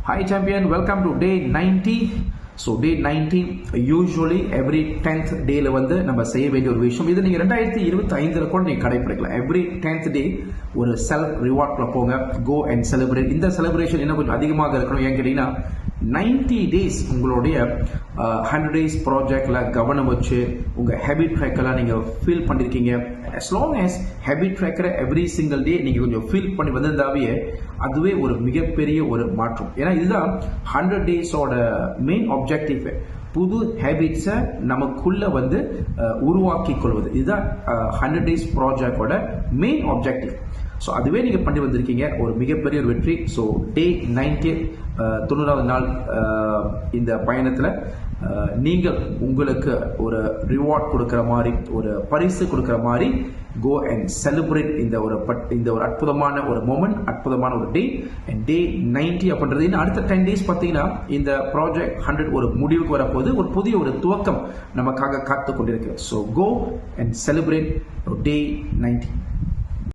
Hi champion, welcome to day 90. So day 90 usually every 10th day வந்து நம்ம செய்ய வேண்டிய ஒரு விஷயம். இது நீங்க 2025ல கூட நீங்க கடைபிடிக்கலாம். Every 10th day ஒரு செல்ஃப் ரிவார்ட்ல போங்க, go and celebrate. இந்த செலிப்ரேஷன் இன்னும் கொஞ்சம் அதிகமாக இருக்கணும். ஏன் கேட்டீங்கன்னா 90 days உங்களுடைய 100 days ப்ராஜெக்ட்ல கவனம் வச்சு உங்க ஹேபிட் ட்ராக்கெல்லாம் நீங்க ஃபீல் பண்ணிருக்கீங்க. as long as ஹேபிட் ட்ராக்கரை எவ்ரி சிங்கிள் டே நீங்க கொஞ்சம் ஃபீல் பண்ணி வந்திருந்தாவே அதுவே ஒரு மிகப்பெரிய ஒரு மாற்றம். ஏன்னா இதுதான் 100 டேஸோட மெயின் ஆப்ஜெக்டிவ். புது ஹேபிட்ஸை நமக்குள்ள வந்து உருவாக்கி கொள்வது இதுதான் 100 days ப்ராஜெக்டோட மெயின் ஆப்ஜெக்டிவ். ஸோ அதுவே நீங்கள் பண்ணி வந்திருக்கீங்க, ஒரு மிகப்பெரிய ஒரு வெற்றி. ஸோ டே 90 90வது நாள் இந்த பயணத்தில் நீங்கள் உங்களுக்கு ஒரு ரிவார்ட் கொடுக்குற மாதிரி, ஒரு பரிசு கொடுக்குற மாதிரி கோ அண்ட் செலிப்ரேட் இந்த ஒரு அற்புதமான ஒரு மொமெண்ட், அற்புதமான ஒரு டே. அண்ட் டே 90 அப்படின்றது இன்னும் அடுத்த 10 days பார்த்தீங்கன்னா இந்த ப்ராஜெக்ட் 100 ஒரு முடிவுக்கு வரப்போது, ஒரு புதிய ஒரு துவக்கம் நமக்காக காத்து கொண்டிருக்கு. So go and celebrate day 90.